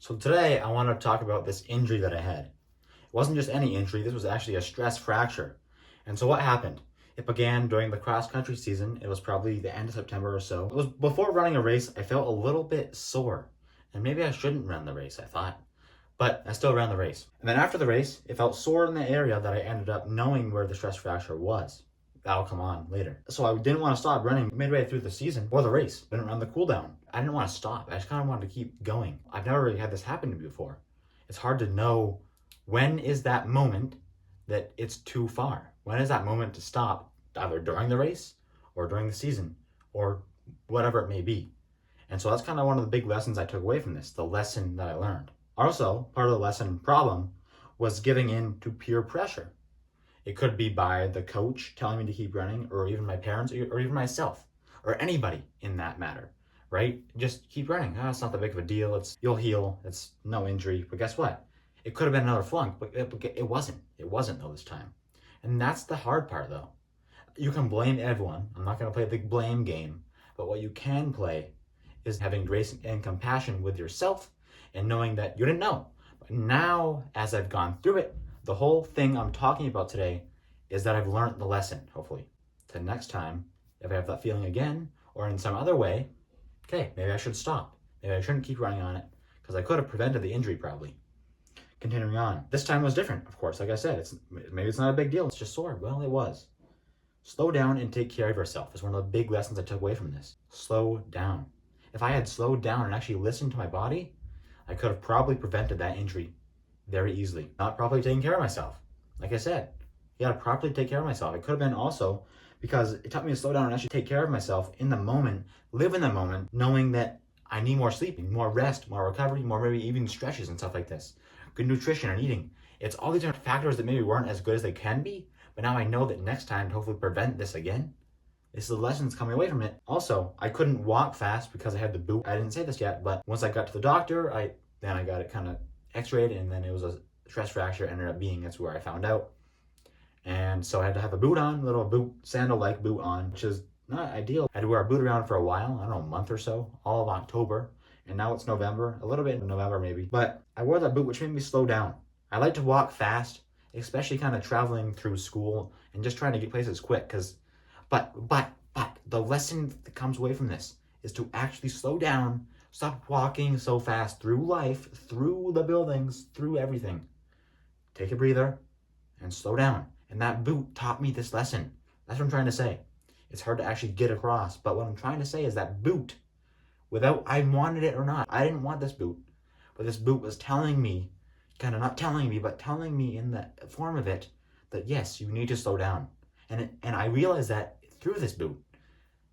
So today I want to talk about this injury that I had. It wasn't just any injury, this was actually a stress fracture. And so what happened? It began during the cross country season. It was probably the end of September or so. It was before running a race. I felt a little bit sore. And maybe I shouldn't run the race, I thought. But I still ran the race. And then after the race, it felt sore in the area that I ended up knowing where the stress fracture was. That'll come on later. So I didn't want to stop running midway through the season or the race. Didn't run the cool down. I didn't want to stop. I just kind of wanted to keep going. I've never really had this happen to me before. It's hard to know when is that moment that it's too far. When is that moment to stop, either during the race or during the season or whatever it may be. And so that's kind of one of the big lessons I took away from this, the lesson that I learned. Also, part of the lesson problem was giving in to peer pressure. It could be by the coach telling me to keep running, or even my parents, or even myself, or anybody in that matter, right? Just keep running. Oh, it's not that big of a deal. You'll heal. It's no injury. But guess what? It could have been another flunk, but it wasn't. It wasn't though this time. And that's the hard part though. You can blame everyone. I'm not going to play the blame game, but what you can play is having grace and compassion with yourself and knowing that you didn't know. But now, as I've gone through it, the whole thing I'm talking about today is that I've learned the lesson, hopefully. So next time, if I have that feeling again, or in some other way, okay, maybe I should stop. Maybe I shouldn't keep running on it, because I could have prevented the injury probably. Continuing on. This time was different, of course. Like I said, maybe it's not a big deal. It's just sore. Well, it was. Slow down and take care of yourself is one of the big lessons I took away from this. Slow down. If I had slowed down and actually listened to my body, I could have probably prevented that injury very easily. Not properly taking care of myself. Like I said, you gotta properly take care of myself. It could have been also because it taught me to slow down and actually take care of myself in the moment, live in the moment, knowing that I need more sleep, more rest, more recovery, more maybe even stretches and stuff like this. Good nutrition and eating. It's all these different factors that maybe weren't as good as they can be, but now I know that next time to hopefully prevent this again. This is the lessons coming away from it. Also, I couldn't walk fast because I had the boot. I didn't say this yet, but once I got to the doctor, I got it kind of x-rayed, and then it was a stress fracture ended up being. That's where I found out. And so I had to have a boot on, little boot, sandal-like boot on, which is not ideal. I had to wear a boot around for a while, I don't know, a month or so, all of October. And now it's November, a little bit in November maybe. But I wore that boot, which made me slow down. I like to walk fast, especially kind of traveling through school and just trying to get places quick. But the lesson that comes away from this is to actually slow down. Stop walking so fast through life, through the buildings, through everything. Take a breather and slow down. And that boot taught me this lesson. That's what I'm trying to say. It's hard to actually get across, but what I'm trying to say is that boot, without I wanted it or not, I didn't want this boot, but this boot was telling me, kind of not telling me, but telling me in the form of it that yes, you need to slow down. And I realized that through this boot.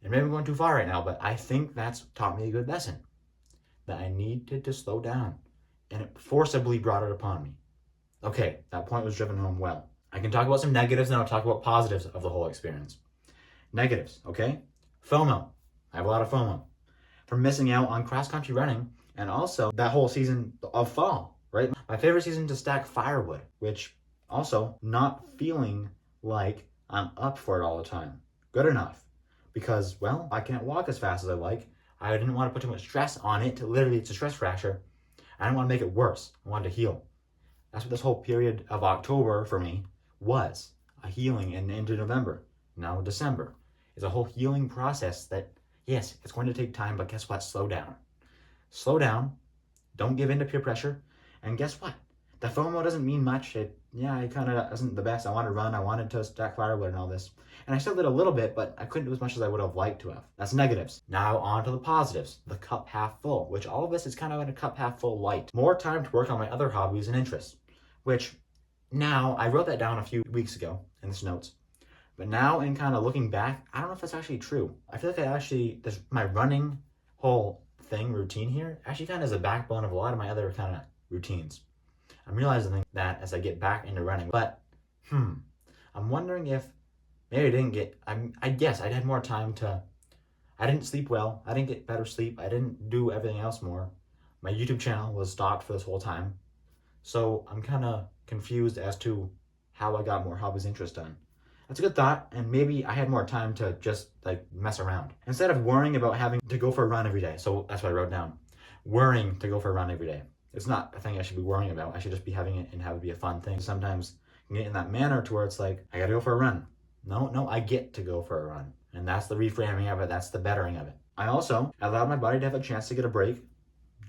And maybe I'm going too far right now, but I think that's taught me a good lesson. That I needed to slow down, and it forcibly brought it upon me. Okay, that point was driven home well. I can talk about some negatives, and I'll talk about positives of the whole experience. Negatives, okay? FOMO. I have a lot of FOMO from missing out on cross-country running, and also that whole season of fall, right? My favorite season to stack firewood, which also not feeling like I'm up for it all the time. Good enough, because, well, I can't walk as fast as I like. I didn't want to put too much stress on it. Literally, it's a stress fracture. I didn't want to make it worse. I wanted to heal. That's what this whole period of October for me was. A healing, and into November. Now December. It's a whole healing process that, yes, it's going to take time, but guess what? Slow down. Slow down. Don't give in to peer pressure. And guess what? The FOMO doesn't mean much. It kind of isn't the best. I wanted to run. I wanted to stack firewood and all this. And I still did a little bit, but I couldn't do as much as I would have liked to have. That's negatives. Now on to the positives. The cup half full, which all of this is kind of in a cup half full light. More time to work on my other hobbies and interests, which now I wrote that down a few weeks ago in this notes. But now in kind of looking back, I don't know if that's actually true. I feel like my running whole thing routine here actually kind of is a backbone of a lot of my other kind of routines. I'm realizing that as I get back into running, but I'm wondering if maybe I guess I'd had more time I didn't sleep well. I didn't get better sleep. I didn't do everything else more. My YouTube channel was stopped for this whole time. So I'm kind of confused as to how I got more hobbies interest done. That's a good thought, and maybe I had more time to just like mess around. Instead of worrying about having to go for a run every day. So that's what I wrote down. Worrying to go for a run every day. It's not a thing I should be worrying about. I should just be having it and have it be a fun thing. Sometimes you get in that manner to where it's like, I gotta go for a run. No, I get to go for a run. And that's the reframing of it. That's the bettering of it. I also allowed my body to have a chance to get a break.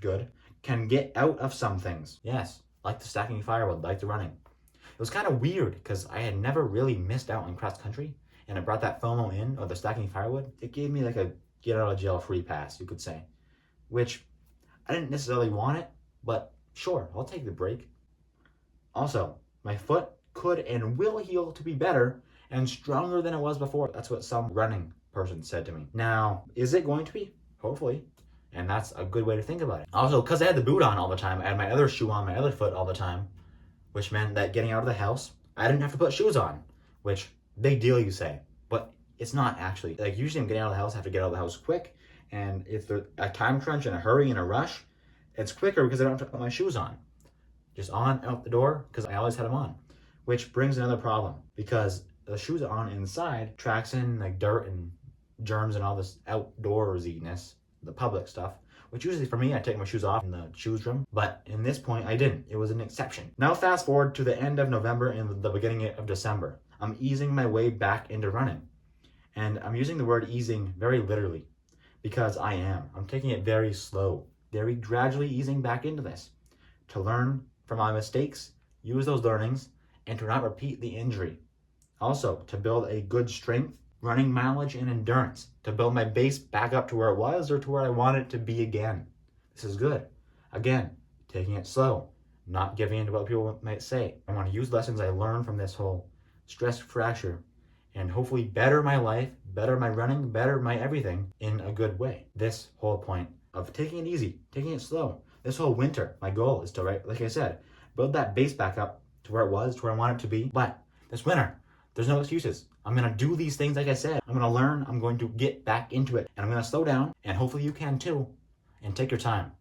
Good. Can get out of some things. Yes, like the stacking firewood, like the running. It was kind of weird because I had never really missed out on cross country, and it brought that FOMO in, or the stacking firewood. It gave me like a get out of jail free pass, you could say, which I didn't necessarily want it, but sure, I'll take the break. Also, my foot could and will heal to be better and stronger than it was before. That's what some running person said to me. Now, is it going to be? Hopefully. And that's a good way to think about it. Also, because I had the boot on all the time, I had my other shoe on my other foot all the time, which meant that getting out of the house, I didn't have to put shoes on, which, big deal you say, but it's not actually. Like, usually I'm getting out of the house, I have to get out of the house quick, and if there's a time crunch and a hurry and a rush, it's quicker because I don't have to put my shoes on. Just on, out the door, because I always had them on. Which brings another problem, because the shoes are on inside, tracks in like dirt and germs and all this outdoorsiness, the public stuff, which usually for me, I take my shoes off in the shoes room, but in this point, I didn't. It was an exception. Now fast forward to the end of November and the beginning of December. I'm easing my way back into running. And I'm using the word easing very literally, because I am. I'm taking it very slow, very gradually easing back into this, to learn from my mistakes, use those learnings, and to not repeat the injury. Also, to build a good strength, running mileage, and endurance, to build my base back up to where it was or to where I want it to be again. This is good. Again, taking it slow, not giving in to what people might say. I want to use lessons I learned from this whole stress fracture and hopefully better my life, better my running, better my everything in a good way. This whole point of taking it easy, taking it slow. This whole winter, my goal is to, like I said, build that base back up to where it was, to where I want it to be. But this winter, there's no excuses. I'm going to do these things like I said. I'm going to learn. I'm going to get back into it. And I'm going to slow down. And hopefully you can too. And take your time.